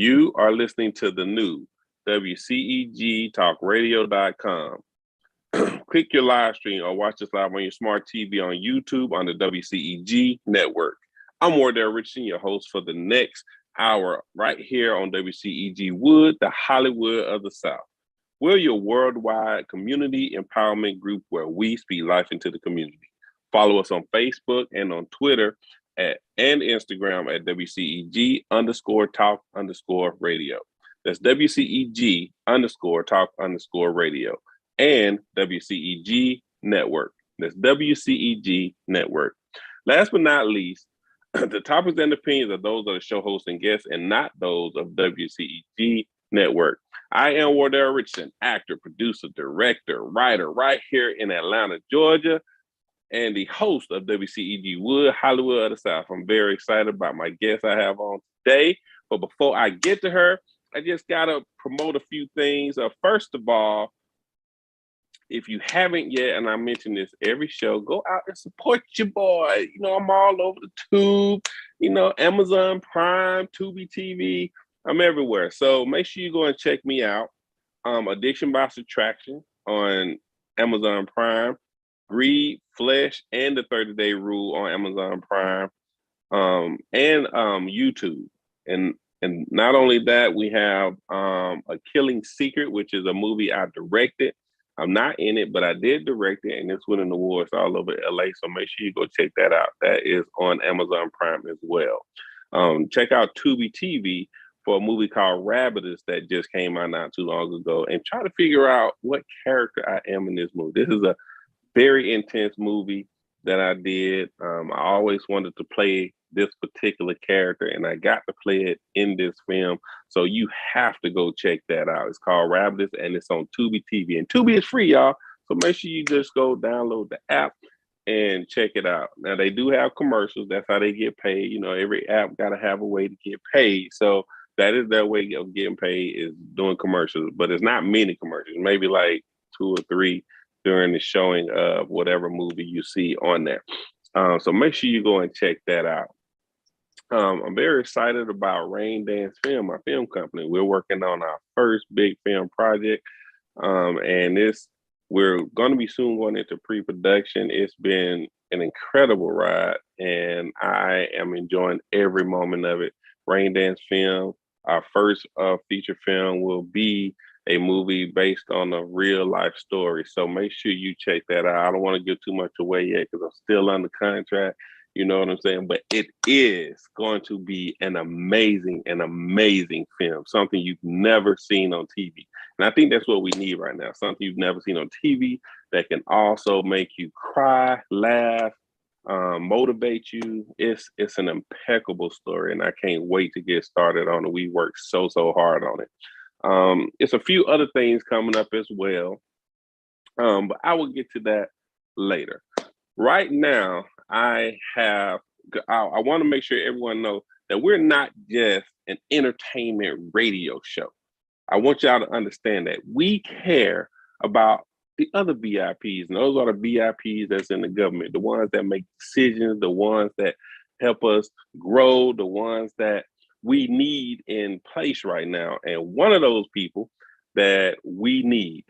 You are listening to the new WCEGTalkRadio.com. Click your live stream or watch us live on your smart TV on YouTube on the WCEG Network. I'm Wardell Richardson, your host for the next hour right here on WCEGWood The Hollywood of the South. We're your worldwide community empowerment group where we speak life into the community. Follow us on Facebook and on Twitter and Instagram at WCEG_talk_radio. That's WCEG_talk_radio and WCEG Network. That's WCEG Network. Last but not least, the topics and opinions of those of the show hosts and guests and not those of WCEG Network. I am Wardell Richardson, actor, producer, director, writer, right here in Atlanta, Georgia, and the host of WCEGWood Hollywood of the South. I'm very excited about my guest I have on today. But before I get to her, I just got to promote a few things. First of all, if you haven't yet, and I mention this every show, go out and support your boy. You know, I'm all over the tube, Amazon Prime, Tubi TV. I'm everywhere. So make sure you go and check me out. Addiction by Subtraction on Amazon Prime. Greed, Flesh, and the 30-Day Rule on Amazon Prime, and YouTube. And not only that, we have A Killing Secret, which is a movie I directed. I'm not in it, but I did direct it, and it's winning awards all over LA. So make sure you go check that out. That is on Amazon Prime as well. Check out Tubi TV for a movie called Rabbitus that just came out not too long ago, and try to figure out what character I am in this movie. This is a very intense movie that I did. I always wanted to play this particular character, and I got to play it in this film. So you have to go check that out. It's called Rabbitus, and it's on Tubi TV. And Tubi is free, y'all. So make sure you just go download the app and check it out. Now, they do have commercials. That's how they get paid. Every app got to have a way to get paid. So that is their way of getting paid, is doing commercials. But it's not many commercials, maybe like 2 or 3 during the showing of whatever movie you see on there. So make sure you go and check that out. I'm very excited about Rain Dance Film, my film company. We're working on our first big film project. And we're going to be soon going into pre-production. It's been an incredible ride, and I am enjoying every moment of it. Rain Dance Film, our first feature film, will be a movie based on a real life story. So make sure you check that out. I don't want to give too much away yet because I'm still under contract. You know what I'm saying? But it is going to be an amazing film, something you've never seen on TV. And I think that's what we need right now, something you've never seen on TV that can also make you cry, laugh, motivate you. It's an impeccable story, and I can't wait to get started on it. We worked so hard on it. It's a few other things coming up as well, but I will get to that later. Right now, I want to make sure everyone knows that we're not just an entertainment radio show. I want y'all to understand that we care about the other VIPs, and those are the VIPs that's in the government, the ones that make decisions, the ones that help us grow, the ones that we need in place right now. And one of those people that we need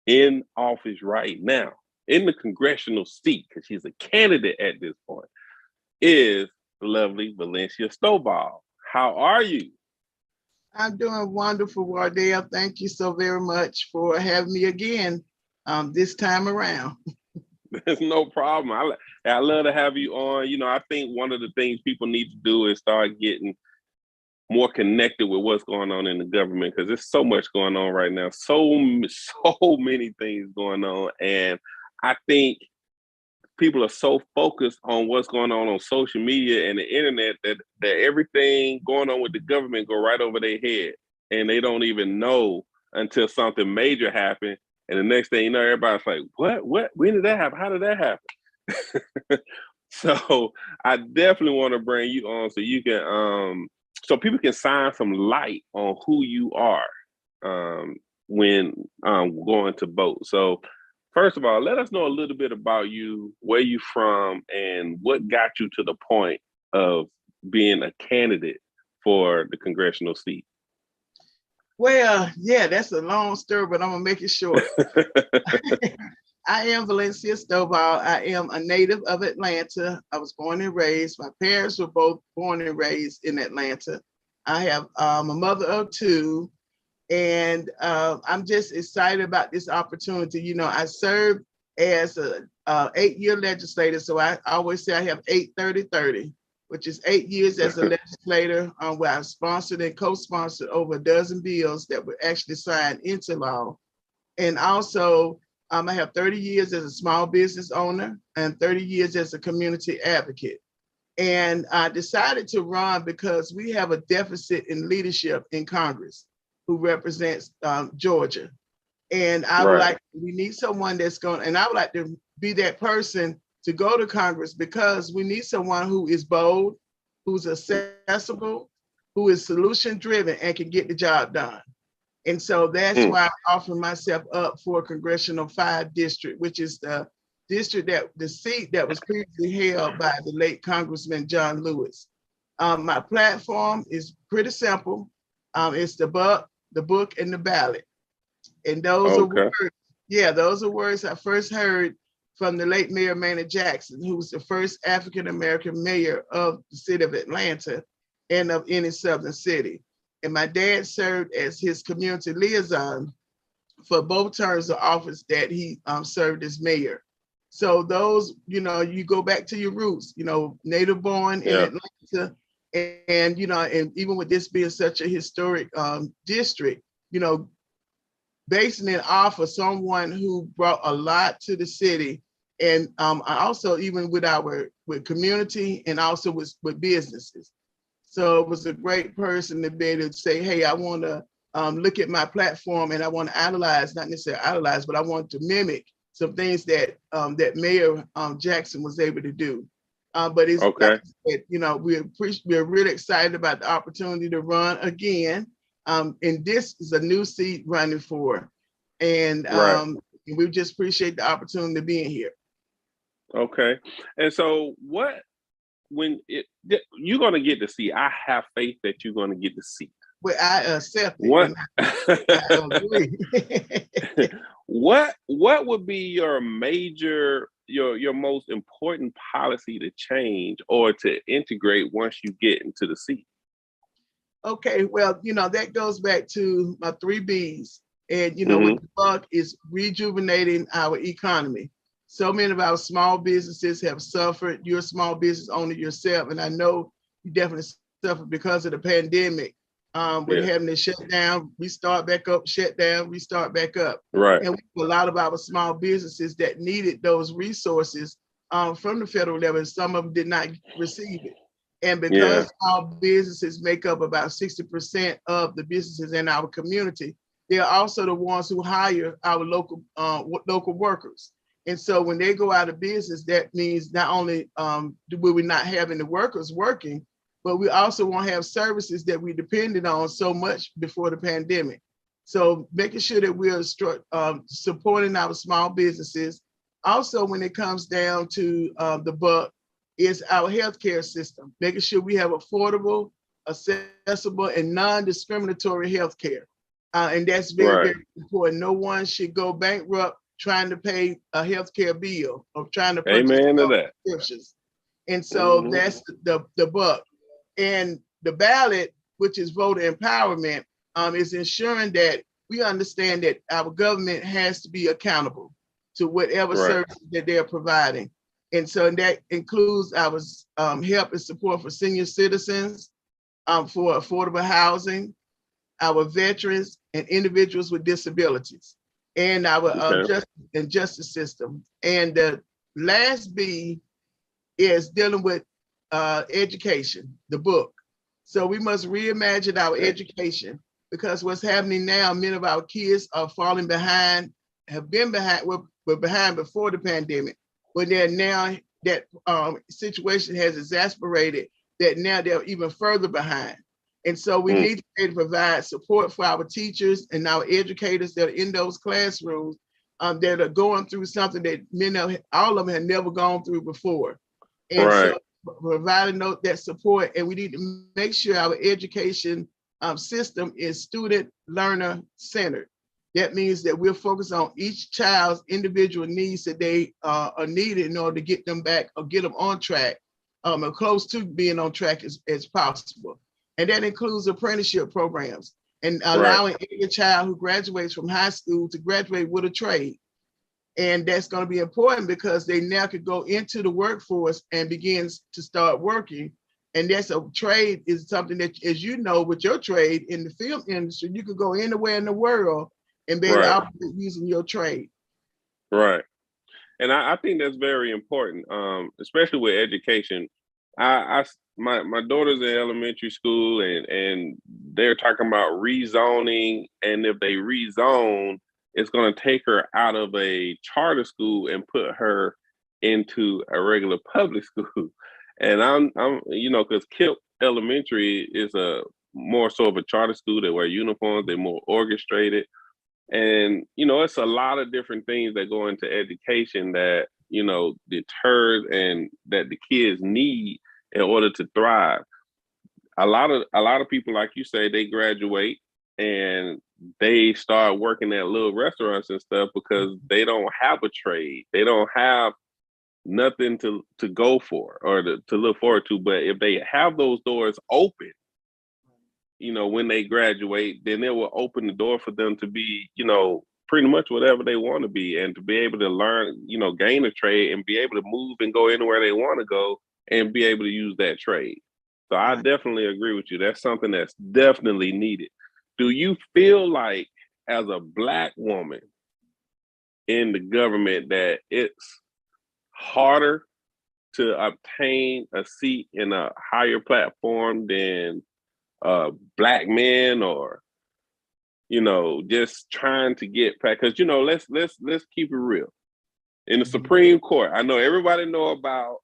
in office right now, in the congressional seat, because she's a candidate at this point, is the lovely Valencia Stovall. How are you? I'm doing wonderful, Wardell. Thank you so very much for having me again this time around. There's no problem. I love to have you on. I think one of the things people need to do is start getting more connected with what's going on in the government, because there's so much going on right now. So many things going on. And I think people are so focused on what's going on social media and the internet that everything going on with the government go right over their head. And they don't even know until something major happened. And the next thing you know, everybody's like, what? When did that happen? How did that happen? So I definitely want to bring you on so you can, so people can shine some light on who you are when going to vote. So first of all, let us know a little bit about you, where you from, and what got you to the point of being a candidate for the congressional seat. Well, yeah, that's a long story, but I'm gonna make it short. I am Valencia Stovall. I am a native of Atlanta. I was born and raised. My parents were both born and raised in Atlanta. I have a mother of two, and I'm just excited about this opportunity. You know, I served as a 8-year legislator, so I always say I have 8-30-30, which is 8 years as a legislator, where I've sponsored and co-sponsored over a dozen bills that were actually signed into law. And also, I have 30 years as a small business owner and 30 years as a community advocate. And I decided to run because we have a deficit in leadership in Congress who represents Georgia. And we need someone that's going, and I would like to be that person to go to Congress because we need someone who is bold, who's accessible, who is solution driven and can get the job done. And so that's why I offer myself up for Congressional 5 district, which is the district the seat that was previously held by the late Congressman John Lewis. My platform is pretty simple. It's the book, and the ballot. And those are words. Yeah, those are words I first heard from the late Mayor Maynard Jackson, who was the first African-American mayor of the city of Atlanta and of any southern city. And my dad served as his community liaison for both terms of office that he served as mayor. So those, you go back to your roots, native born in Atlanta. And, and even with this being such a historic district, basing it off of someone who brought a lot to the city. And also even with community and also with businesses. So it was a great person to be able to say, hey, I want to look at my platform and I want to analyze, not necessarily analyze, but I want to mimic some things that that Mayor Jackson was able to do. But it's like I said, we're really excited about the opportunity to run again. And this is a new seat running for. And we just appreciate the opportunity of being here. Okay. And so you're going to get the seat, I have faith that you're going to get the seat. Well, I accept it. I agree. What would be your major, your most important policy to change or to integrate once you get into the seat? Okay, well, that goes back to my 3 B's. And, what the bug is rejuvenating our economy. So many of our small businesses have suffered. You're a small business owner yourself, and I know you definitely suffered because of the pandemic. With having to shut down, restart back up, shut down, restart back up. Right. And we have a lot of our small businesses that needed those resources from the federal level, and some of them did not receive it. And because small businesses make up about 60% of the businesses in our community, they're also the ones who hire our local workers. And so when they go out of business, that means not only will we not having the workers working, but we also won't have services that we depended on so much before the pandemic. So making sure that we're supporting our small businesses. Also, when it comes down to the buck, is our healthcare system, making sure we have affordable, accessible, and non-discriminatory healthcare. And that's very, very important. No one should go bankrupt trying to pay a healthcare bill or trying to purchase prescriptions. And so that's the buck. And the ballot, which is voter empowerment, is ensuring that we understand that our government has to be accountable to whatever services that they're providing. And so that includes our help and support for senior citizens, for affordable housing, our veterans and individuals with disabilities, and our justice system. And the last B is dealing with education, the book. So we must reimagine our education, because what's happening now, many of our kids are falling behind, have been behind, were behind before the pandemic, but they're now, that situation has exasperated that now they're even further behind. And so we need to provide support for our teachers and our educators that are in those classrooms that are going through something that all of them had never gone through before. And so providing that support, and we need to make sure our education system is student learner centered. That means that we're focused on each child's individual needs that they are needed in order to get them back or get them on track, or close to being on track as possible. And that includes apprenticeship programs and allowing every child who graduates from high school to graduate with a trade. And that's going to be important because they now could go into the workforce and begins to start working. And that's a trade is something that, as you know, with your trade in the film industry, you could go anywhere in the world and be able to operate using your trade. Right. And I think that's very important, especially with education. My daughter's in elementary school and they're talking about rezoning. And if they rezone, it's going to take her out of a charter school and put her into a regular public school. And I'm because KIPP Elementary is a more so of a charter school. They wear uniforms, they're more orchestrated. And, it's a lot of different things that go into education that, deters and that the kids need in order to thrive. A lot of people, like you say, they graduate and they start working at little restaurants and stuff because they don't have a trade. They don't have nothing to go for or to look forward to. But if they have those doors open, when they graduate, then it will open the door for them to be, pretty much whatever they want to be and to be able to learn, gain a trade and be able to move and go anywhere they want to go and be able to use that trade. So I definitely agree with you. That's something that's definitely needed. Do you feel like as a Black woman in the government that it's harder to obtain a seat in a higher platform than Black men, or just trying to get back? Because let's keep it real. In the Supreme Court, I know everybody know about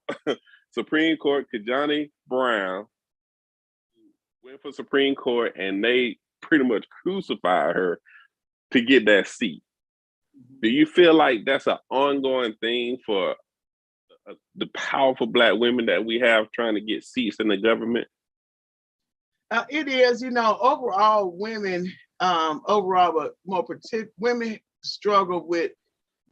Supreme Court Kajani Brown went for Supreme Court, and they pretty much crucified her to get that seat. Do you feel like that's an ongoing thing for the powerful Black women that we have trying to get seats in the government? It is, overall women, but more particular, women struggle with,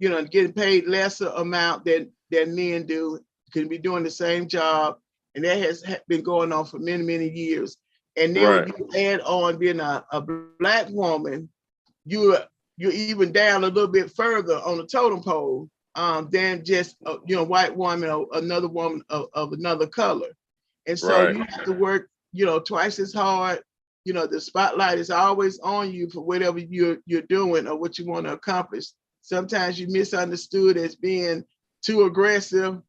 getting paid lesser amount than men do, can be doing the same job. And that has been going on for many, many years. And then when you add on being a Black woman, you're even down a little bit further on the totem pole than just, white woman or another woman of another color. And so you have to work, twice as hard. The spotlight is always on you for whatever you're doing or what you want to accomplish. Sometimes you're misunderstood as being too aggressive,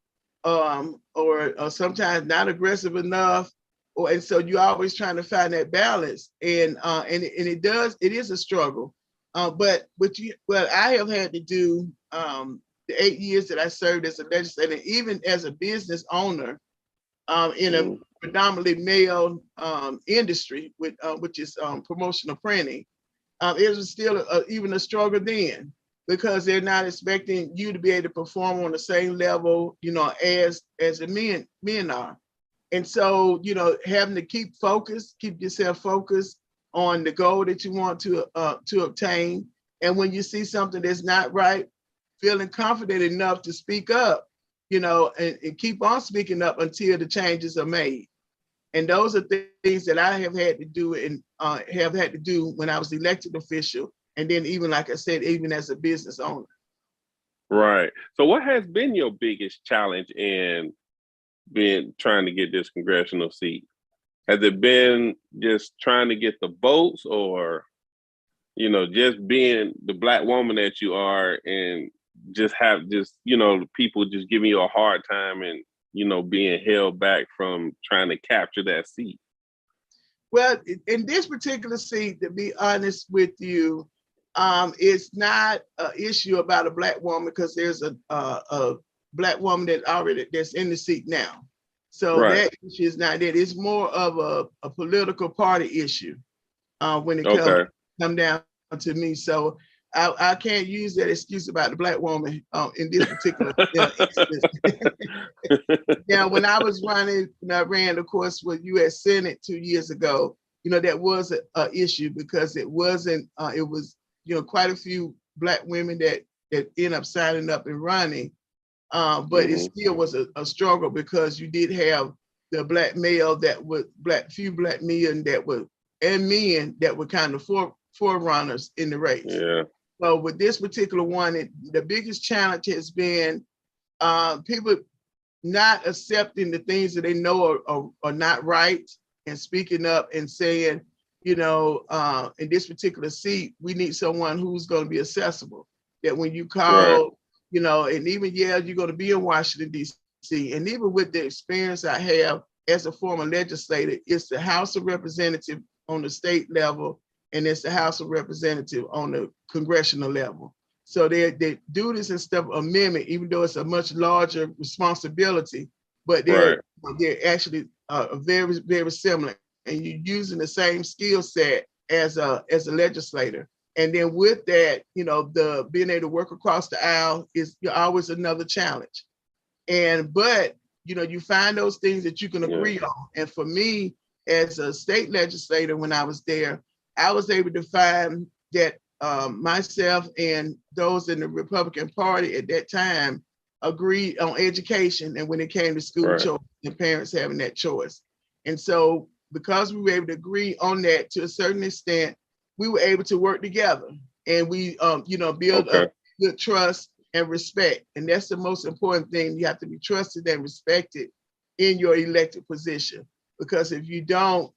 or sometimes not aggressive enough. And so you're always trying to find that balance. And it is a struggle. But what I have had to do, the 8 years that I served as a legislator, even as a business owner, in a predominantly male industry, which is promotional printing, it was still even a struggle then, because they're not expecting you to be able to perform on the same level, as the men are. And so, having to keep yourself focused on the goal that you want to obtain. And when you see something that's not right, feeling confident enough to speak up, and keep on speaking up until the changes are made. And those are things that I have had to do and have had to do when I was elected official. And then even, like I said, even as a business owner. Right. So what has been your biggest challenge in trying to get this congressional seat? Has it been just trying to get the votes, or, just being the Black woman that you are and just people just giving you a hard time and, being held back from trying to capture that seat? Well, in this particular seat, to be honest with you, it's not an issue about a Black woman, because there's a Black woman that's in the seat now. So that issue is not that. It's more of a political party issue when it come down to me. So I can't use that excuse about the Black woman in this particular instance. Now, when I was running, I ran, of course, with U.S. Senate 2 years ago. that was a issue because it wasn't, it was, quite a few Black women that end up signing up and running. But it still was a struggle because you did have the Black male few Black men and men that were kind of forerunners in the race. Yeah. So with this particular one, the biggest challenge has been people not accepting the things that they know are not right and speaking up and saying, in this particular seat, we need someone who's going to be accessible. That when you call, and even, you're going to be in Washington, D.C., and even with the experience I have as a former legislator, it's the House of Representatives on the state level, and it's the House of Representatives on the congressional level. So they do this instead of amendment, even though it's a much larger responsibility, but they're actually very, very similar. And you're using the same skill set as a legislator. And then with that, the being able to work across the aisle is always another challenge. But you find those things that you can agree on. And for me, as a state legislator, when I was there, I was able to find that myself and those in the Republican Party at that time agreed on education and when it came to school choice and parents having that choice. And so because we were able to agree on that to a certain extent, we were able to work together and we build a good trust and respect. And that's the most important thing. You have to be trusted and respected in your elected position, because if you don't,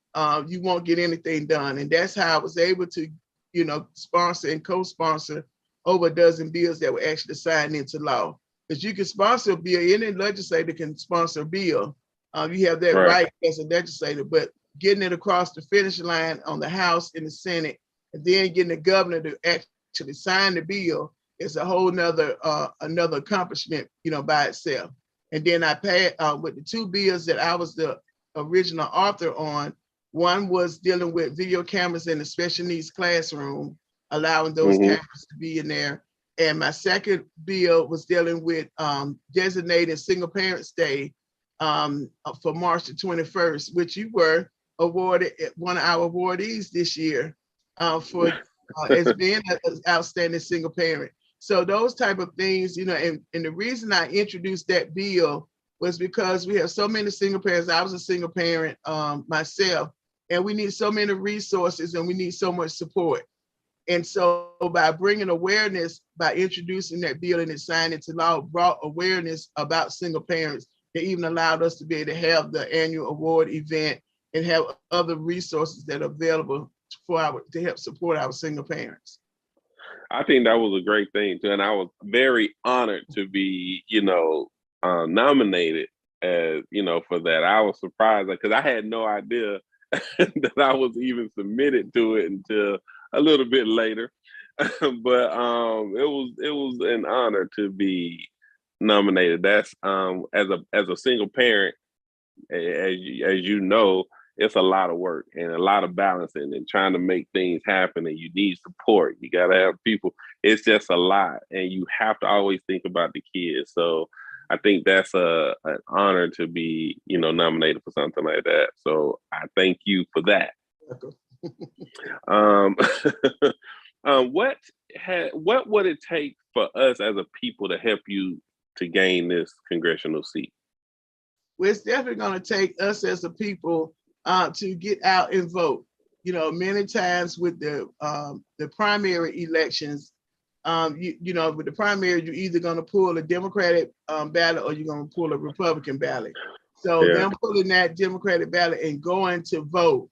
you won't get anything done. And that's how I was able to sponsor and co-sponsor over a dozen bills that were actually signed into law. Because you can sponsor a bill, any legislator can sponsor a bill. You have that right as a legislator, but getting it across the finish line on the House and the Senate, and then getting the governor to actually sign the bill is a whole nother another accomplishment, by itself. And then I passed with the two bills that I was the original author on. One was dealing with video cameras in the special needs classroom, allowing those cameras to be in there. And my second bill was dealing with designating Single Parents Day for March the 21st, which you were awarded one of our awardees this year for as being an outstanding single parent. So those type of things, and the reason I introduced that bill was because we have so many single parents. I was a single parent myself, and we need so many resources and we need so much support. And so by bringing awareness, by introducing that bill and it signed into law, brought awareness about single parents. They even allowed us to be able to have the annual award event and have other resources that are available to help support our single parents. I think that was a great thing too, and I was very honored to be, nominated as, for that. I was surprised because I had no idea that I was even submitted to it until a little bit later. But it was an honor to be nominated. That's as a single parent, as you know, it's a lot of work and a lot of balancing and trying to make things happen, and you need support. You got to have people. It's just a lot, and you have to always think about the kids. So I think that's an honor to be, nominated for something like that. So I thank you for that. What would it take for us as a people to help you to gain this congressional seat? Well, it's definitely going to take us as a people to get out and vote. Many times with the primary elections, with the primary, you're either going to pull a Democratic ballot or you're going to pull a Republican ballot. So them pulling that Democratic ballot and going to vote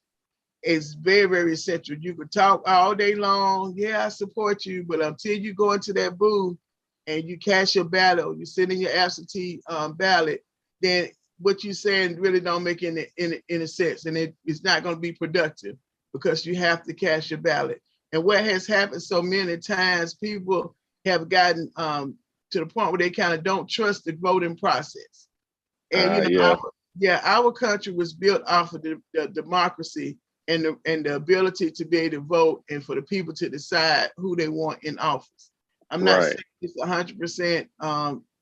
is very, very essential. You could talk all day long. Yeah, I support you. But until you go into that booth and you cast your ballot or you send in your absentee ballot, then what you're saying really don't make any sense. And it's not going to be productive because you have to cast your ballot. And what has happened so many times, people have gotten to the point where they kind of don't trust the voting process. And, our country was built off of the democracy and the ability to be able to vote and for the people to decide who they want in office. I'm not saying it's 100%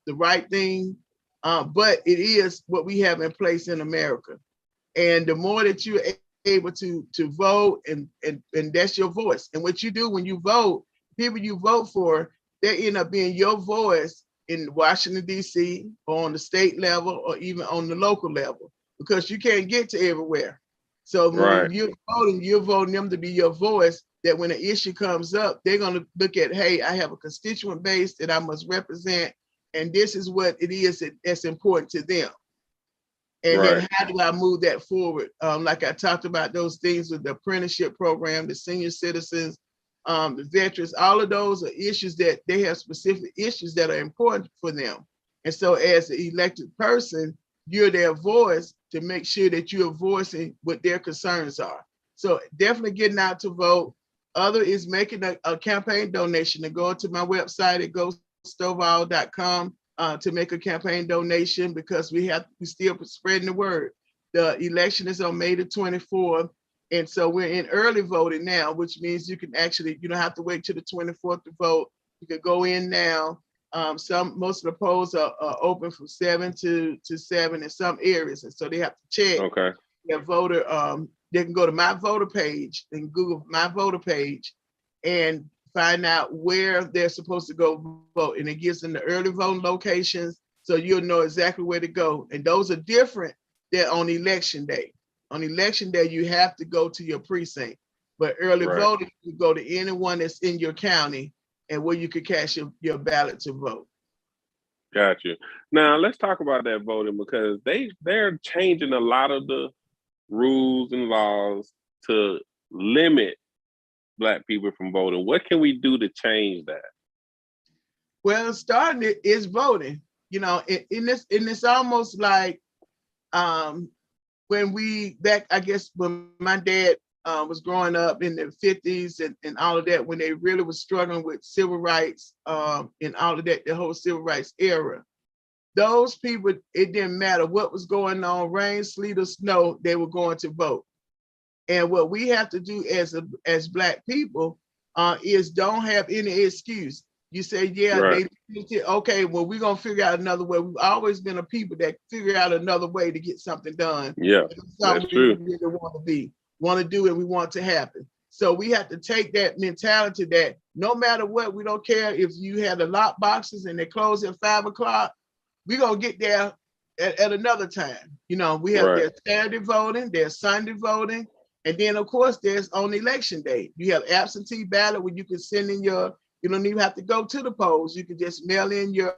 the right thing, but it is what we have in place in America. And the more that you're able to vote, and that's your voice. And what you do when you vote, people you vote for, they end up being your voice in Washington, D.C., or on the state level, or even on the local level, because you can't get to everywhere. So when you're voting them to be your voice, that when an issue comes up, they're going to look at, hey, I have a constituent base that I must represent, and this is what it is that's important to them. And then how do I move that forward? Like I talked about those things with the apprenticeship program, the senior citizens, the veterans, all of those are issues that they have specific issues that are important for them. And so as an elected person, you're their voice to make sure that you're voicing what their concerns are. So definitely getting out to vote. Other is making a campaign donation, and go to my website at WcegWood.com to make a campaign donation, because we still spreading the word. The election is on May the 24th. And so we're in early voting now, which means you can actually, you don't have to wait till the 24th to vote. You can go in now. Most of the polls are open from 7 to 7 in some areas. And so they have to check their voter. They can go to my voter page and Google my voter page and find out where they're supposed to go vote. And it gives them the early voting locations, so you'll know exactly where to go. And those are different than on election day. On election day, you have to go to your precinct. But early voting, you go to anyone that's in your county and where you could cast your ballot to vote. Got you. Now let's talk about that voting, because they're changing a lot of the rules and laws to limit Black people from voting. What can we do to change that? Well, starting it is voting. You know, in this almost like when I guess when my dad was growing up in the 50s and all of that, when they really was struggling with civil rights and all of that, the whole civil rights era. Those people, it didn't matter what was going on, rain, sleet, or snow, they were going to vote. And what we have to do as Black people is don't have any excuse. You say, they okay, well, we're gonna figure out another way. We've always been a people that figure out another way to get something done. Yeah, that's true. We really want to do, and we want to happen. So we have to take that mentality that no matter what, we don't care if you had the lock boxes and they close at 5 o'clock, we're gonna get there at another time. You know, we have there's Saturday voting, there's Sunday voting, and then of course there's on election day. You have absentee ballot where you can send in you don't even have to go to the polls. You can just mail in your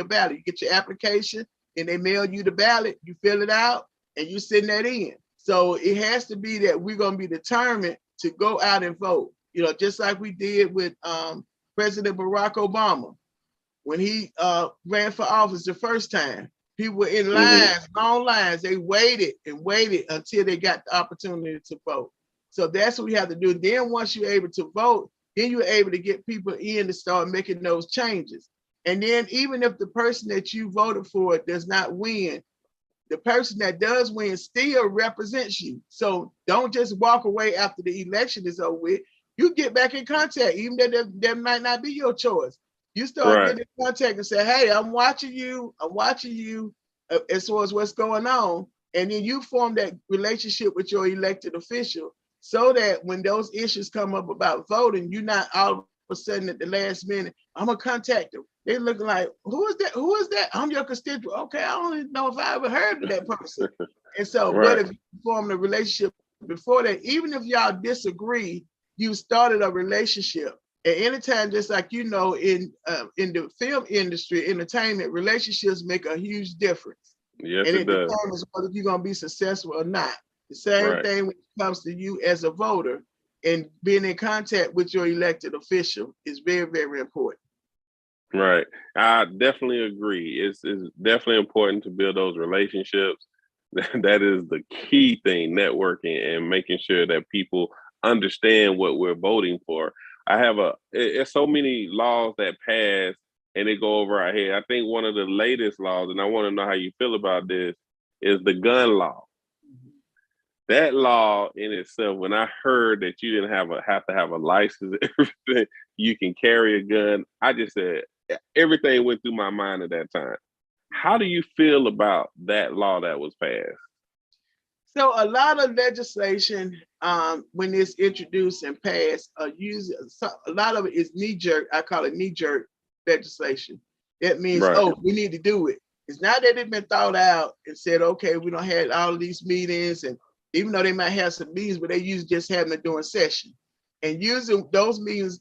ballot. You get your application and they mail you the ballot, you fill it out and you send that in. So it has to be that we're gonna be determined to go out and vote. You know, just like we did with President Barack Obama. When he ran for office the first time, people were in lines, long lines. They waited and waited until they got the opportunity to vote. So that's what we have to do. Then once you're able to vote, then you're able to get people in to start making those changes. And then even if the person that you voted for does not win, the person that does win still represents you. So don't just walk away after the election is over with. You get back in contact, even though that might not be your choice. You start getting in contact and say, hey, I'm watching you as far as what's going on. And then you form that relationship with your elected official so that when those issues come up about voting, you're not all of a sudden at the last minute, I'm gonna contact them. They're looking like, who is that? Who is that? I'm your constituent. Okay, I don't even know if I ever heard of that person. And so what if you formed a relationship before that? Even if y'all disagree, you started a relationship. At any time, just like in the film industry, entertainment, relationships make a huge difference. Yes, and it does. Determines whether you're gonna be successful or not. The same thing when it comes to you as a voter, and being in contact with your elected official is very, very important. Right. I definitely agree. It's definitely important to build those relationships. That is the key thing, networking and making sure that people understand what we're voting for. It's so many laws that pass and they go over our head. I think one of the latest laws, and I want to know how you feel about this, is the gun law. That law in itself, when I heard that you didn't have to have a license, everything, you can carry a gun, I just said, everything went through my mind at that time. How do you feel about that law that was passed? So a lot of legislation, when it's introduced and passed, a lot of it is knee jerk. I call it knee jerk legislation. That means, Right. oh, we need to do it. It's not that it's been thought out and said, okay, we don't have all of these meetings, and even though they might have some meetings, but they usually just have them during session. And using those meetings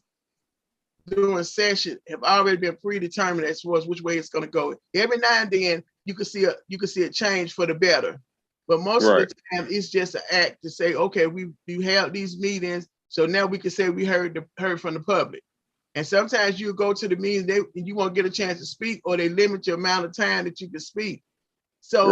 during session have already been predetermined as far as which way it's going to go. Every now and then you can see a change for the better, but most of the time it's just an act to say, okay, we have these meetings, so now we can say we heard from the public. And sometimes you go to the meetings, you won't get a chance to speak, or they limit your amount of time that you can speak. So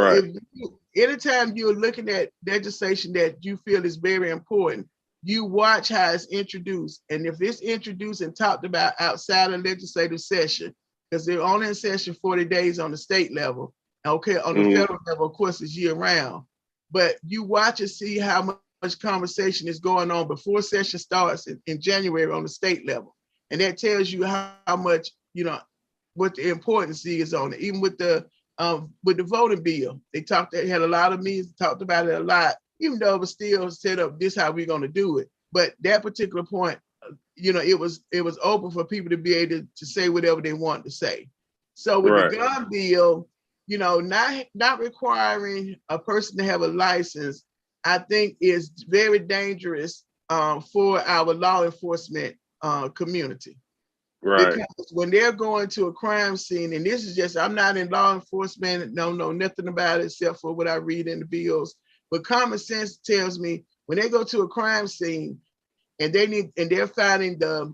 anytime you're looking at legislation that you feel is very important, you watch how it's introduced. And if it's introduced and talked about outside of legislative session, because they're only in session 40 days on the state level. Okay, on the federal level, of course, it's year round. But you watch and see how much conversation is going on before session starts in January on the state level. And that tells you how much, what the importance is on it. Even with the voting bill, they had a lot of meetings, talked about it a lot, even though it was still set up, this how we're going to do it. But that particular point, it was open for people to be able to say whatever they want to say. So with the gun bill, not requiring a person to have a license, I think is very dangerous for our law enforcement community. Right. Because when they're going to a crime scene, and this is just, I'm not in law enforcement, know nothing about it except for what I read in the bills, but common sense tells me when they go to a crime scene and they're finding the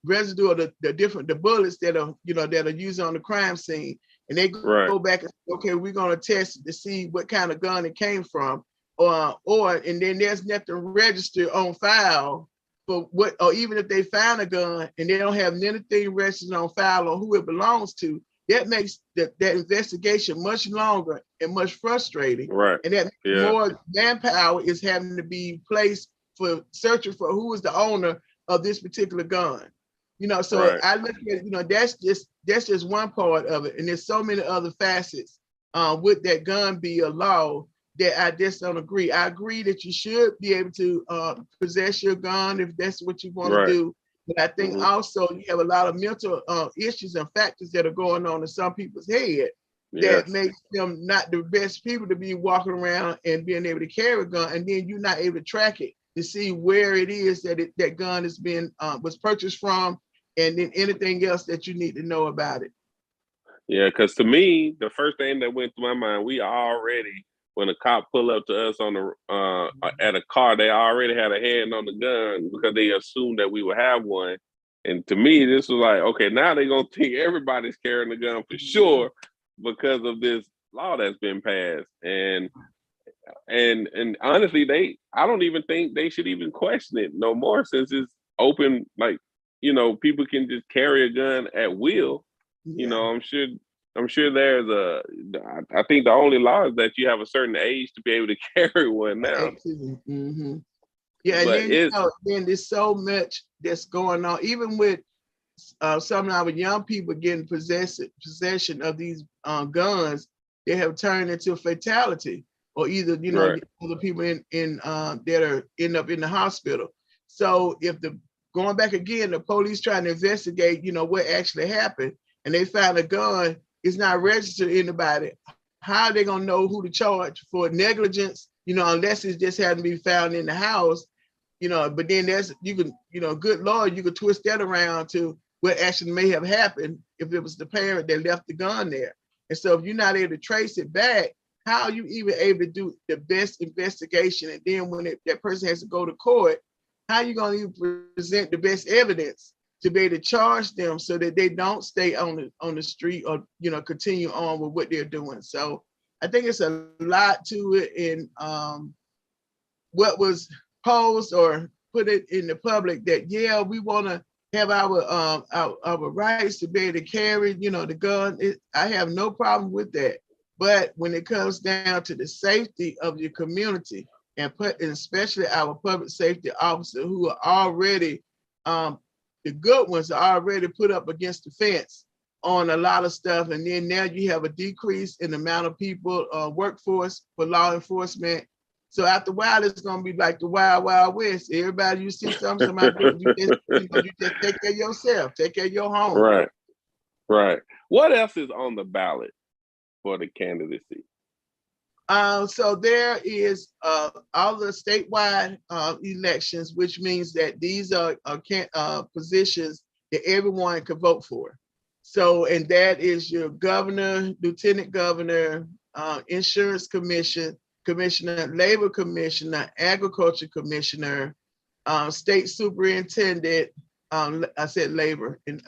residue of the bullets that are used on the crime scene, and they go back and say, okay, we're going to test it to see what kind of gun it came from, and then there's nothing registered on file for what, or even if they find a gun and they don't have anything registered on file on who it belongs to, that makes that investigation much longer and much frustrating. Right. And that more manpower is having to be placed for searching for who is the owner of this particular gun. So I look at, that's just one part of it. And there's so many other facets with that gun bill law that I just don't agree. I agree that you should be able to possess your gun if that's what you want to do. But I think also you have a lot of mental issues and factors that are going on in some people's head that makes them not the best people to be walking around and being able to carry a gun, and then you're not able to track it to see where it is that gun is being was purchased from, and then anything else that you need to know about it. Yeah, because to me, the first thing that went through my mind, we already, when a cop pull up to us on the at a car, they already had a hand on the gun because they assumed that we would have one. And to me, this was like, okay, now they're gonna think everybody's carrying a gun for sure because of this law that's been passed. And honestly, I don't even think they should even question it no more, since it's open. Like, people can just carry a gun at will. I'm sure there's I think the only law is that you have a certain age to be able to carry one now. Mm-hmm. Yeah, and then there's so much that's going on, even with some of our young people getting possession of these guns. They have turned into a fatality, or either other people in that are end up in the hospital. So if going back again, the police trying to investigate, what actually happened, and they found a gun, it's not registered to anybody. How are they gonna know who to charge for negligence? Unless it's just having to be found in the house. But then good Lord, you could twist that around to what actually may have happened if it was the parent that left the gun there. And so if you're not able to trace it back, how are you even able to do the best investigation? And then when that person has to go to court, how are you going to even present the best evidence to be able to charge them so that they don't stay on the street or continue on with what they're doing? So I think it's a lot to it in what was posed or put it in the public that we want to have our rights to be able to carry the gun. I have no problem with that. But when it comes down to the safety of your community, and especially our public safety officers who are already, the good ones are already put up against the fence on a lot of stuff. And then now you have a decrease in the amount of people, workforce for law enforcement. So after a while, it's gonna be like the wild, wild west. Everybody, you see somebody doing, you just take care of yourself, take care of your home. Right, right. What else is on the ballot for the candidacy? So there is all the statewide elections, which means that these are positions that everyone can vote for. So, and that is your governor, lieutenant governor, insurance commissioner, labor commissioner, agriculture commissioner, state superintendent. I said labor and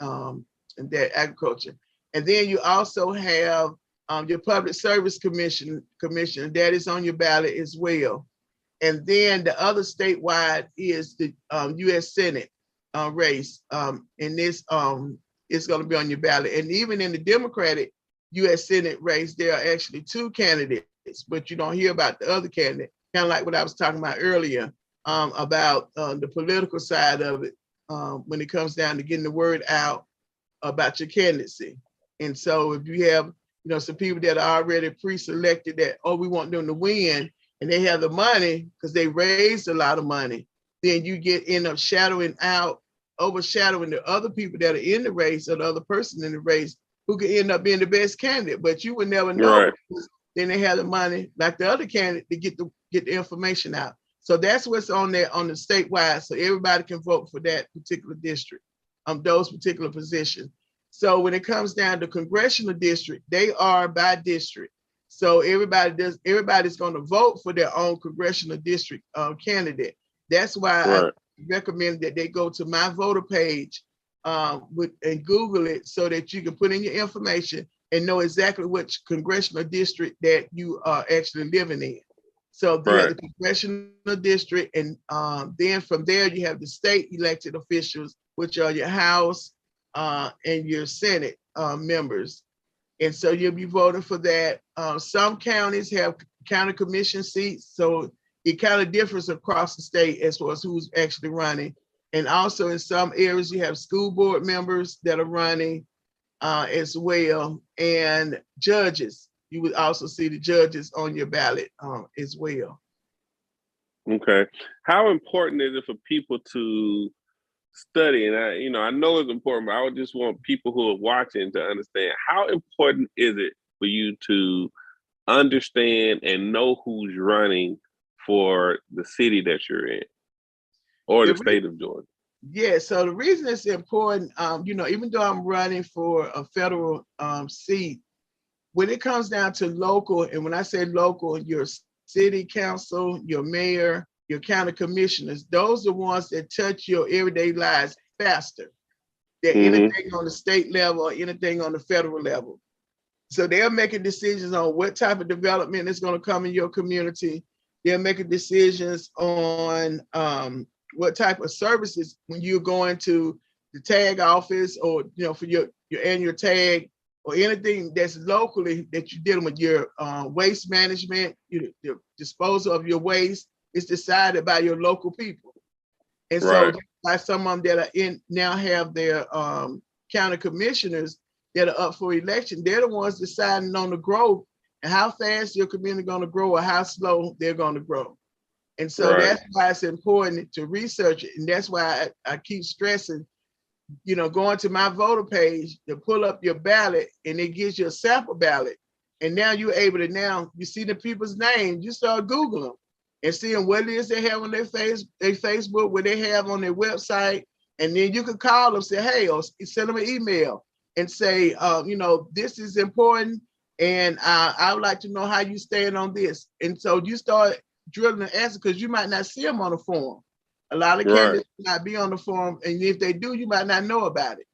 that agriculture, and then you also have your public service commissioner that is on your ballot as well. And then the other statewide is the U.S. Senate race, and this is going to be on your ballot. And even in the Democratic U.S. Senate race, there are actually 2 candidates, but you don't hear about the other candidate. Kind of like what I was talking about earlier about the political side of it when it comes down to getting the word out about your candidacy. And so if you have some people that are already pre-selected that, we want them to win, and they have the money because they raised a lot of money, then you end up overshadowing the other people that are in the race or the other person in the race who could end up being the best candidate. But you would never know. Right. Then they have the money, like the other candidate, to get the information out. So that's what's on there on the statewide. So everybody can vote for that particular district, those particular positions. So when it comes down to congressional district, they are by district. So everybody's going to vote for their own congressional district candidate. That's why I recommend that they go to my voter page and Google it so that you can put in your information and know exactly which congressional district that you are actually living in. So you have the congressional district, and then from there you have the state elected officials, which are your House and your Senate members. And so you'll be voting for that. Some counties have county commission seats, so it kind of differs across the state as far as who's actually running. And also in some areas you have school board members that are running as well, and judges. You would also see the judges on your ballot as well. Okay. How important is it for people to study? And I know it's important, but I would just want people who are watching to understand, how important is it for you to understand and know who's running for the city that you're in or the state of Georgia? Yeah, so the reason it's important, even though I'm running for a federal seat, when it comes down to local, and when I say local, your city council, your mayor, your county commissioners, those are the ones that touch your everyday lives faster than anything on the state level or anything on the federal level. So they're making decisions on what type of development is going to come in your community. They're making decisions on what type of services when you're going to the tag office or for your annual tag or anything that's locally that you're dealing with. Your waste management, your disposal of your waste is decided by your local people. And so by some of them that are now have their county commissioners that are up for election, they're the ones deciding on the growth and how fast your community going to grow or how slow they're going to grow. And so that's why it's important to research it. And that's why I keep stressing, going to my voter page to pull up your ballot, and it gives you a sample ballot. And now you're able to, you see the people's names, you start Googling them and seeing what it is they have on their Facebook, what they have on their website. And then you can call them, say, hey, or send them an email and say, this is important. And I would like to know how you stand on this. And so you start drilling the answer because you might not see them on the form. A lot of candidates might be on the form, and if they do, you might not know about it.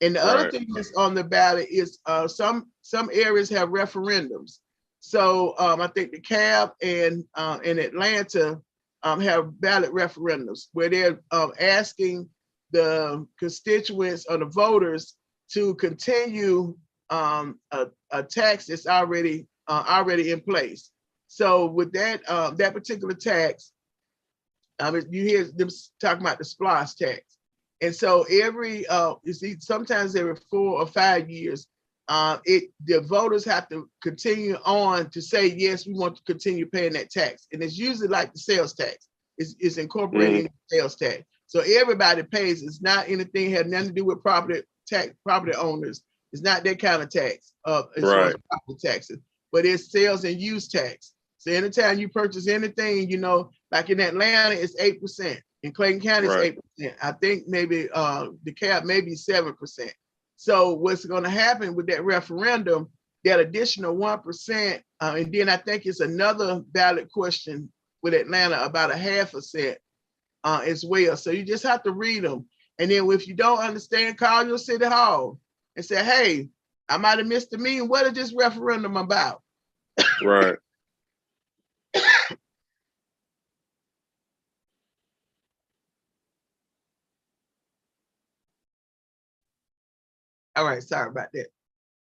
And the other thing that's on the ballot is some areas have referendums. So I think the CAB and in Atlanta have ballot referendums where they're asking the constituents or the voters to continue a tax that's already in place. So with that that particular tax, you hear them talking about the SPLOST tax. And so sometimes every 4 or 5 years, the voters have to continue on to say, yes, we want to continue paying that tax. And it's usually like the sales tax. It's incorporated in the sales tax. So everybody pays. It's not anything had nothing to do with property owners. It's not that kind of tax as far as property taxes, but it's sales and use tax. So anytime you purchase anything, like in Atlanta, it's 8%. In Clayton County, it's 8%. I think maybe DeKalb maybe 7%. So what's going to happen with that referendum, that additional 1%, and then I think it's another ballot question with Atlanta about 0.5% as well. So you just have to read them. And then if you don't understand, call your city hall and say, hey, I might have missed the meeting. What is this referendum about? Right. All right, sorry about that.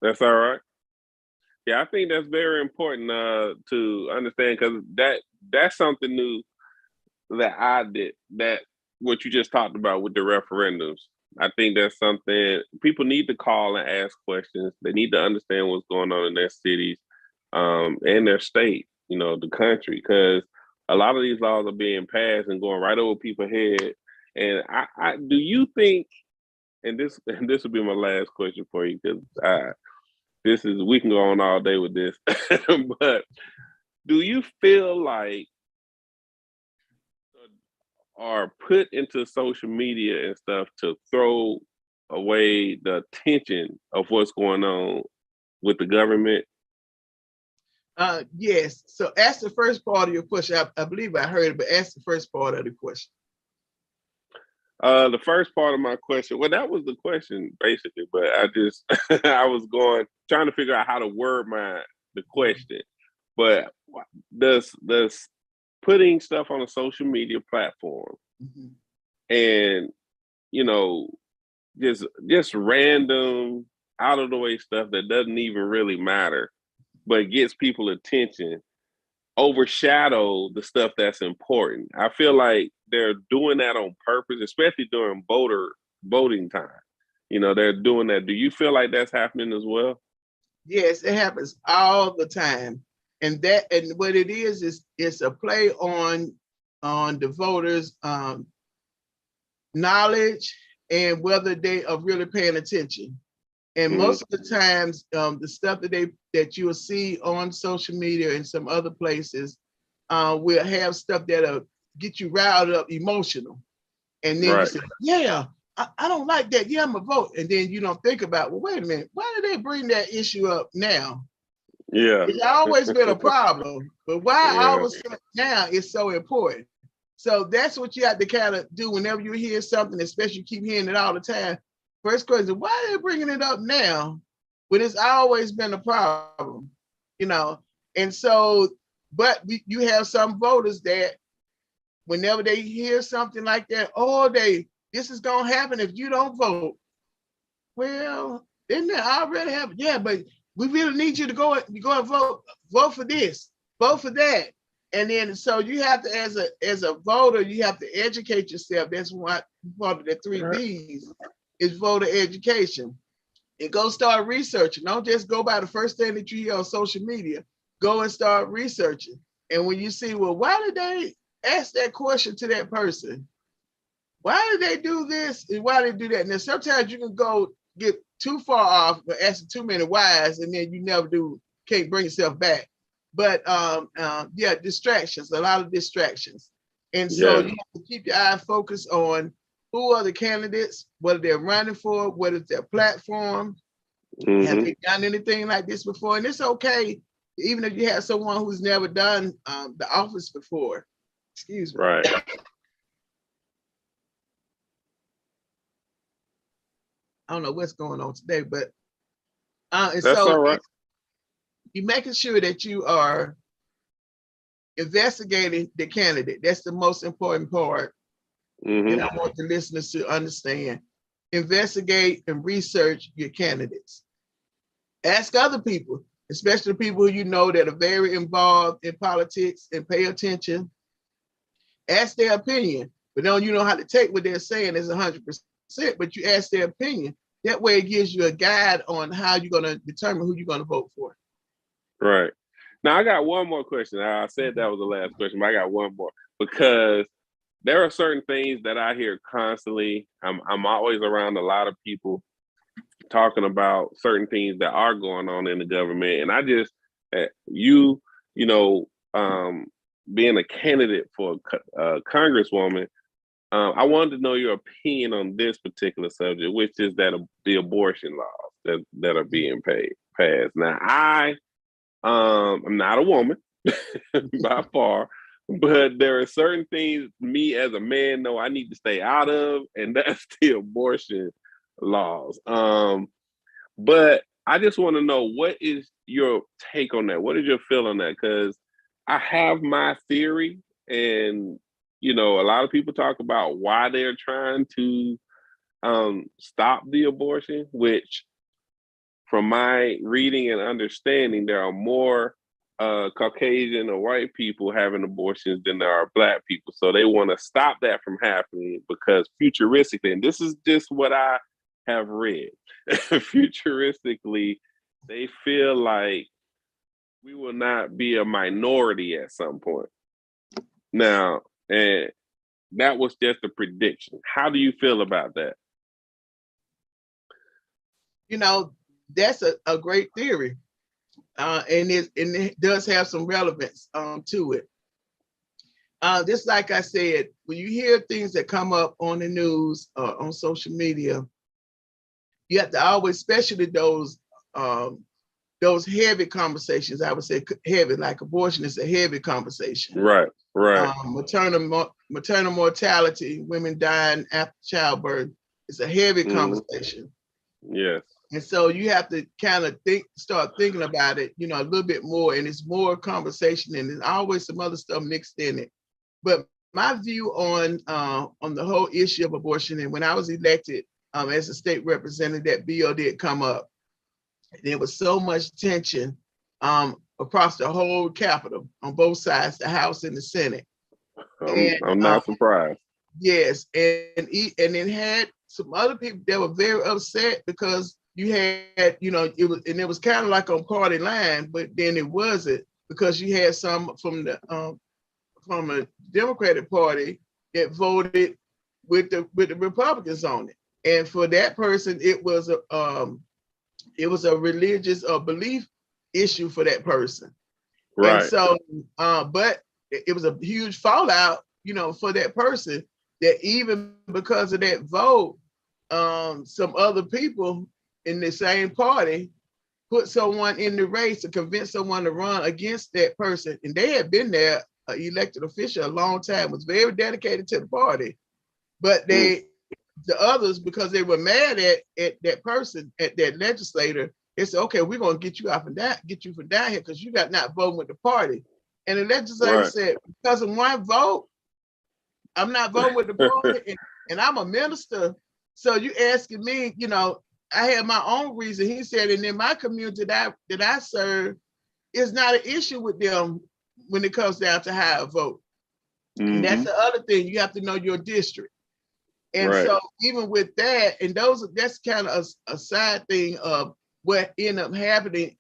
That's all right. Yeah, I think that's very important to understand, because that's something new that I did, that what you just talked about with the referendums. I think that's something people need to call and ask questions. They need to understand what's going on in their cities and their state, the country, because a lot of these laws are being passed and going right over people's head. And I do you think, and this will be my last question for you, because we can go on all day with this, but do you feel like are put into social media and stuff to throw away the attention of what's going on with the government? Yes. So ask the first part of your question. I believe I heard it, but ask the first part of the question. The first part of my question, well, that was the question basically, but I was trying to figure out how to word the question. But does putting stuff on a social media platform and just random out of the way stuff that doesn't even really matter but gets people attention overshadow the stuff that's important? I feel like they're doing that on purpose, especially during voting time. They're doing that. Do you feel like that's happening as well? Yes, it happens all the time. And what it is it's a play on the voters' knowledge and whether they are really paying attention. And most of the times, the stuff that you'll see on social media and some other places will have stuff that'll get you riled up, emotional. And then you say, yeah, I don't like that. Yeah, I'm a vote. And then you don't think about, well, wait a minute, why did they bring that issue up now? Yeah. It's always been a problem, but why always now is so important. So that's what you have to kind of do whenever you hear something, especially you keep hearing it all the time. First question, why are they bringing it up now when it's always been a problem? And so, but you have some voters that whenever they hear something like that, this is going to happen if you don't vote. Well, didn't it already happen? Yeah, but we really need you to go and vote for this, vote for that. And then, so you have to, as a voter, you have to educate yourself. That's what part of the 3 B's is voter education. And go start researching. Don't just go by the first thing that you hear on social media. Go and start researching. And when you see, well, why did they ask that question to that person? Why did they do this? And why did they do that? And sometimes you can get too far off by asking too many whys, and then you can't bring yourself back. But distractions, a lot of distractions. And so you have to keep your eye focused on who are the candidates, what they're running for, what is their platform. Have they done anything like this before? And it's okay, even if you have someone who's never done the office before. Excuse me. Right. I don't know what's going on today, but that's all right. You're making sure that you are investigating the candidate. That's the most important part. And I want the listeners to understand. Investigate and research your candidates. Ask other people, especially people who you know that are very involved in politics and pay attention. Ask their opinion, but don't how to take what they're saying as 100%, but you ask their opinion. That way it gives you a guide on how you're going to determine who you're going to vote for. Right. Now I got one more question. I said that was the last question, but I got one more because there are certain things that I hear constantly. I'm always around a lot of people talking about certain things that are going on in the government, and I just you know being a candidate for a congresswoman, I wanted to know your opinion on this particular subject, which is that the abortion laws that are being passed. Now I'm not a woman by far, but there are certain things me as a man know I need to stay out of, and that's the abortion laws. But I just want to know, what is your take on that? What is your feel on that? Because I have my theory, and a lot of people talk about why they're trying to stop the abortion, which from my reading and understanding, there are more Caucasian or white people having abortions than there are Black people. So they want to stop that from happening because futuristically, and this is just what I have read, futuristically, they feel like we will not be a minority at some point. Now, and that was just a prediction. How do you feel about that? That's a great theory. And it does have some relevance to it. Just like I said, when you hear things that come up on the news or on social media, you have to always, especially those heavy conversations. I would say heavy, like abortion is a heavy conversation. Right. Maternal mortality, women dying after childbirth, is a heavy conversation. Yes. And so you have to kind of start thinking about it, a little bit more, and it's more conversation, and there's always some other stuff mixed in it. But my view on the whole issue of abortion, and when I was elected as a state representative, that bill did come up. There was so much tension across the whole Capitol on both sides, the House and the Senate. I'm not surprised. Yes, and it had some other people that were very upset because you had, it was kind of like on party line, but then it wasn't, because you had some from a Democratic Party that voted with the Republicans on it, and for that person, it was a religious or belief issue for that person, right? And so, but it was a huge fallout, for that person, that even because of that vote, some other people in the same party put someone in the race to convince someone to run against that person. And they had been there, an elected official, a long time, was very dedicated to the party. But the others, because they were mad at that person, at that legislator, they said, okay, we're going to get you from down here because you got not voting with the party. And the legislator said, because of one vote, I'm not voting with the party, and I'm a minister. So you asking me, I have my own reason. He said, and in my community that I serve, it's not an issue with them when it comes down to how I vote. Mm-hmm. And that's the other thing. You have to know your district. And so even with that, and that's kind of a side thing of what ended up happening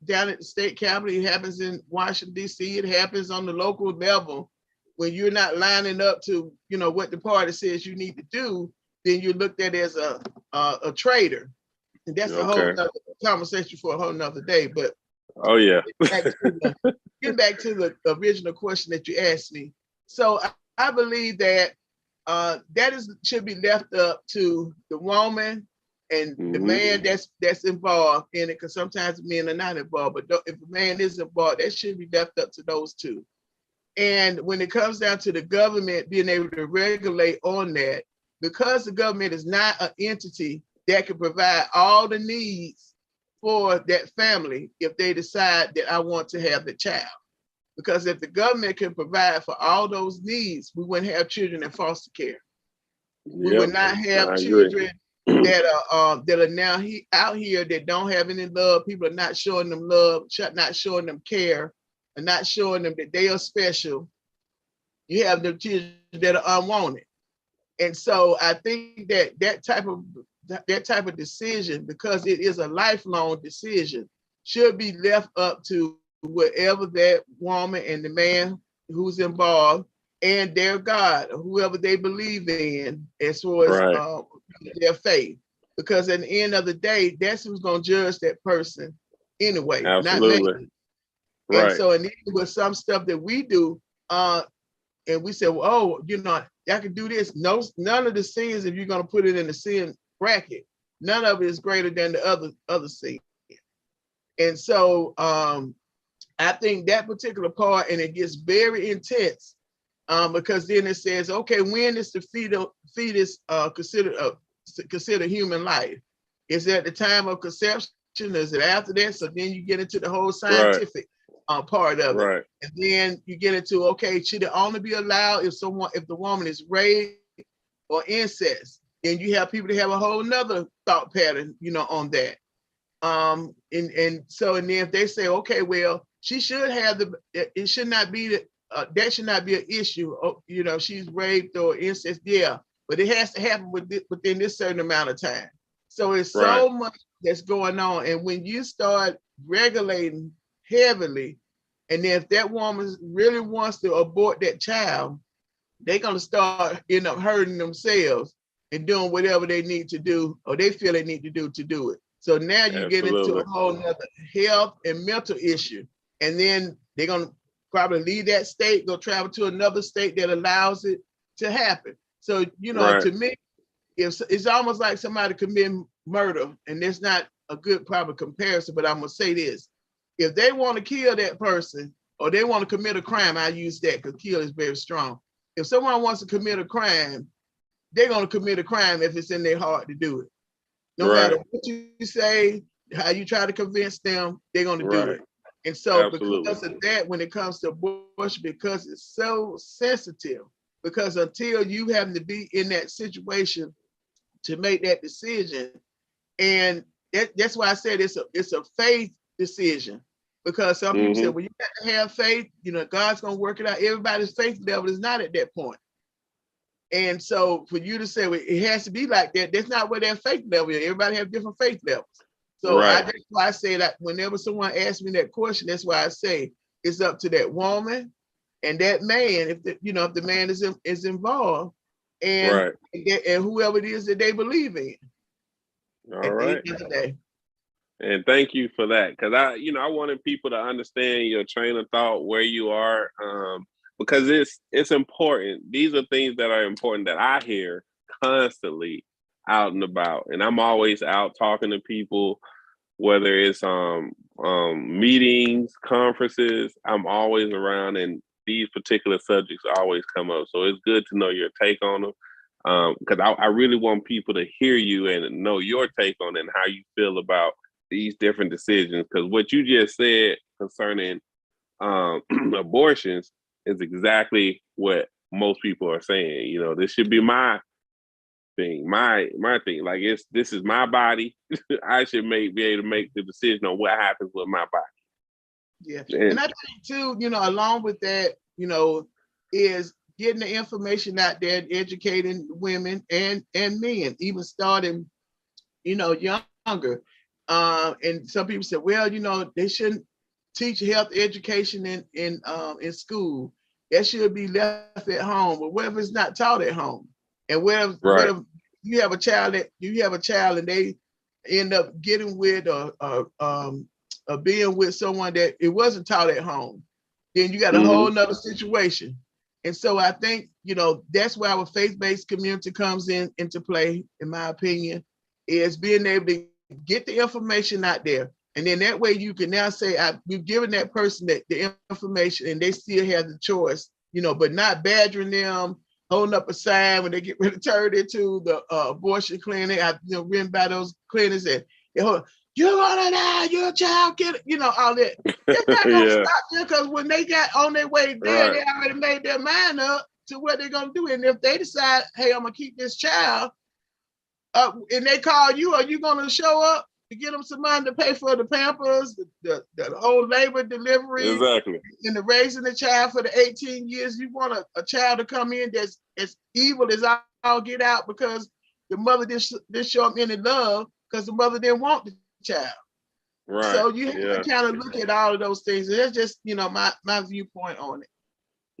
down at the state capitol. It happens in Washington, D.C. It happens on the local level. When you're not lining up to, what the party says you need to do, then you're looked at as a traitor. And that's a whole other conversation for a whole nother day. But getting back to the original question that you asked me. So I believe that should be left up to the woman and the man that's involved in it, because sometimes men are not involved. But if a man is involved, that should be left up to those two. And when it comes down to the government being able to regulate on that, because the government is not an entity that can provide all the needs for that family if they decide that I want to have the child. Because if the government can provide for all those needs, we wouldn't have children in foster care. We would not have children that are now out here that don't have any love. People are not showing them love, not showing them care, and not showing them that they are special. You have the children that are unwanted. And so I think that type of that type of decision, because it is a lifelong decision, should be left up to whatever that woman and the man who's involved and their God, or whoever they believe in, as far as their faith. Because at the end of the day, that's who's going to judge that person anyway, Absolutely. not me. And so, and even with some stuff that we do, and we say, well, oh, you know, I can do this. No, none of the sins, if you're going to put it in the sin bracket, none of it is greater than the other sin. And so I think that particular part, and it gets very intense, because then it says, okay, when is the fetus considered human life? Is it at the time of conception? Is it after that? So then you get into the whole scientific part of it. And then you get into, okay, should it only be allowed if the woman is raped or incest? Then you have people that have a whole nother thought pattern, you know, on that. And then if they say, okay, well, she should have it should not be that should not be an issue. You know, she's raped or incest, but it has to happen within this certain amount of time. So it's so much that's going on. And when you start regulating heavily, and then if that woman really wants to abort that child, they're going to start end up hurting themselves and doing whatever they need to do, or they feel they need to do it. So now you get into a whole nother health and mental issue. And then they're going to probably leave that state, go travel to another state that allows it to happen. So, you know, to me, it's almost like somebody committing murder, and it's not a good proper comparison, but I'm going to say this. If they want to kill that person, or they want to commit a crime, I use that because kill is very strong. If someone wants to commit a crime, they're going to commit a crime if it's in their heart to do it. No matter what you say, how you try to convince them, they're going to do it. And so because of that, when it comes to abortion, because it's so sensitive, because until you happen to be in that situation to make that decision, and that's why I said it's a faith decision, because some people say, well, you got to have faith, you know, God's going to work it out. Everybody's faith level is not at that point. And so for you to say, well, it has to be like that, that's not where their faith level is. Everybody have different faith levels. So that's why I say that whenever someone asks me that question, that's why I say it's up to that woman and that man, if the man is involved, and whoever it is that they believe in. All right. And thank you for that, because I wanted people to understand your train of thought, where you are, because it's important. These are things that are important that I hear constantly out and about, and I'm always out talking to people, whether it's meetings, conferences. I'm always around, and these particular subjects always come up. So it's good to know your take on them, because I really want people to hear you and know your take on it and how you feel about these different decisions. Because what you just said concerning abortions is exactly what most people are saying. You know, this should be my thing, my thing. Like, this is my body. I should be able to make the decision on what happens with my body. Yeah, and I think too, you know, along with that, you know, is getting the information out there, and educating women and men, even starting, you know, younger. And some people say, well, you know, they shouldn't teach health education in school. That should be left at home. But what if it's not taught at home? And what if you have a child and they end up getting with or being with someone that it wasn't taught at home? Then you got a whole nother situation. And so I think, you know, that's where our faith-based community comes into play, in my opinion, is being able to get the information out there. And then that way you can now say, we've given that person the information, and they still have the choice, you know, but not badgering them, holding up a sign when they get ready to turn into the abortion clinic. I've ridden by those clinics and you're gonna die, your child get, you know, all that. It's not gonna stop there, because when they got on their way there, they already made their mind up to what they're gonna do. And if they decide, hey, I'm gonna keep this child, and they call you, are you gonna show up to get them some money to pay for the Pampers, the whole labor delivery, and the raising the child for the 18 years? You want a child to come in that's as evil as all get out, because the mother didn't show them any love because the mother didn't want the child. Right. So you have to kind of look at all of those things. And that's just, my viewpoint on it.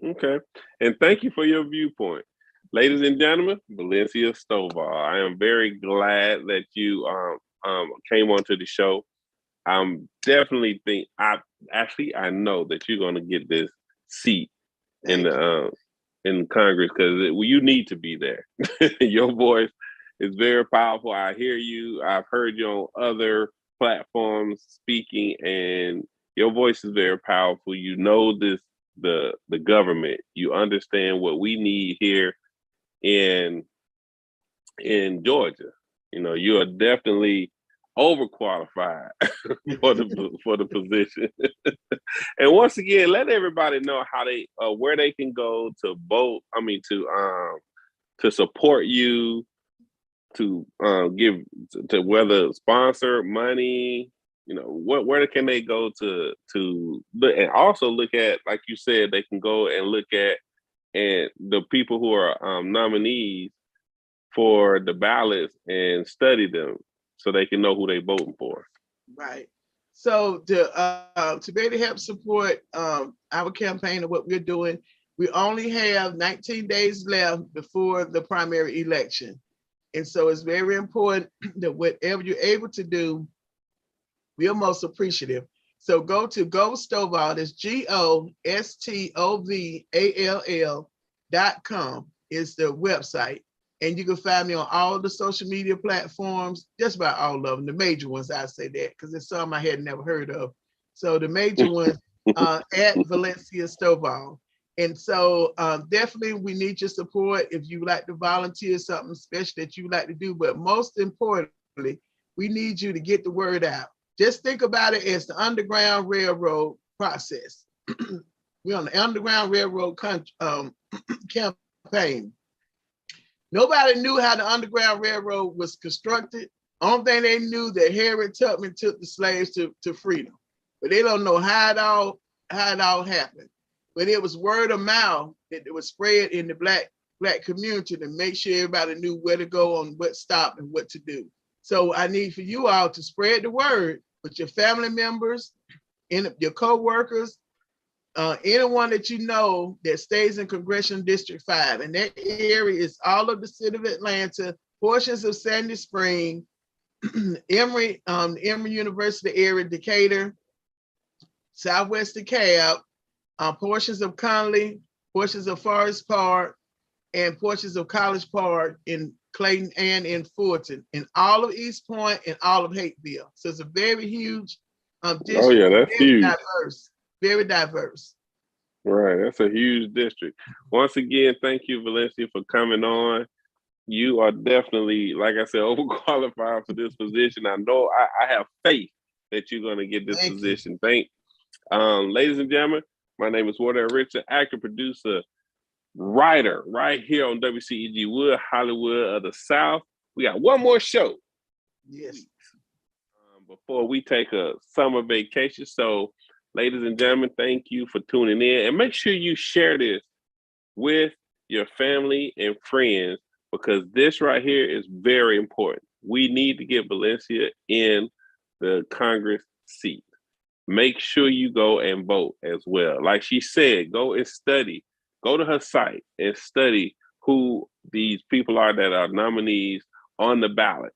Okay. And thank you for your viewpoint. Ladies and gentlemen, Valencia Stovall. I am very glad that you came onto the show. I'm definitely I know that you're going to get this seat in Congress because you need to be there. Your voice is very powerful. I hear you. I've heard you on other platforms speaking, and your voice is very powerful. You know the government. You understand what we need here in Georgia. You are definitely overqualified for the position. And once again, let everybody know how where they can go to vote. I mean, to support you, to give to whether sponsor money. Where can they go to look, and also look at, like you said, they can go and look at and the people who are nominees for the ballots and study them so they can know who they're voting for. Right. So to be able to help support our campaign and what we're doing, we only have 19 days left before the primary election. And so it's very important that whatever you're able to do, we are most appreciative. So go to Go Stovall, that's GoStovall.com is the website. And you can find me on all the social media platforms, just about all of them, the major ones, I say that, because there's some I had never heard of. So the major ones at Valencia Stovall. And so definitely we need your support if you like to volunteer something special that you like to do. But most importantly, we need you to get the word out. Just think about it as the Underground Railroad process. We're on the Underground Railroad campaign. Nobody knew how the Underground Railroad was constructed. Only thing they knew that Harriet Tubman took the slaves to freedom, but they don't know how it all happened. But it was word of mouth that it was spread in the black community to make sure everybody knew where to go and what stop and what to do. So I need for you all to spread the word with your family members, your co-workers, anyone that you know that stays in Congressional District 5. And that area is all of the city of Atlanta, portions of Sandy Spring, Emory University area, Decatur, Southwest DeKalb, portions of Conley, portions of Forest Park, and portions of College Park in Clayton and in Fulton, and all of East Point and all of Hateville. So it's a very huge district. Oh yeah, that's huge. Diverse, very diverse. Right, that's a huge district. Once again, thank you, Valencia, for coming on. You are definitely, like I said, overqualified for this position. I know I have faith that you're going to get this position. Ladies and gentlemen, my name is Wardell Richardson, actor, producer, writer, right here on WCEG Hollywood of the South. We got one more show. Yes. Before we take a summer vacation. So, ladies and gentlemen, thank you for tuning in. And make sure you share this with your family and friends, because this right here is very important. We need to get Valencia in the Congress seat. Make sure you go and vote as well. Like she said, go and study. Go to her site and study who these people are that are nominees on the ballot,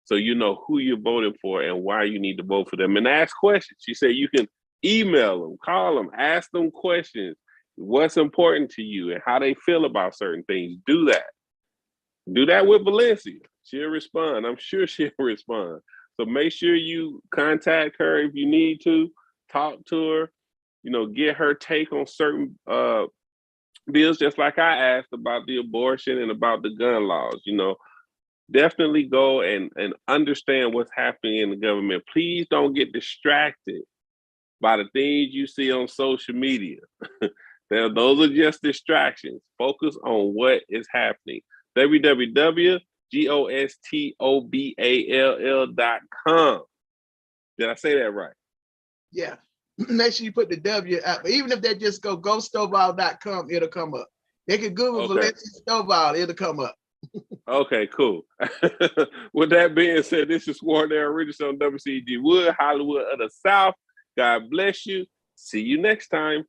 so you know who you're voting for and why you need to vote for them. And ask questions. She said you can email them, call them, ask them questions. What's important to you and how they feel about certain things. Do that. Do that with Valencia. She'll respond. I'm sure she'll respond. So make sure you contact her if you need to. Talk to her. Get her take on certain bills, just like I asked about the abortion and about the gun laws. Definitely go and understand what's happening in the government. Please don't get distracted by the things you see on social media. Those are just distractions. Focus on what is happening. www.gostoball.com. Did I say that right? Yeah. Make sure you put the W out. Even if they just go GoStovall.com, it'll come up. They can Google Valencia Stovall, it'll come up. Okay, cool. With that being said, this is Wardell Richardson on WCEG Wood, Hollywood of the South. God bless you. See you next time.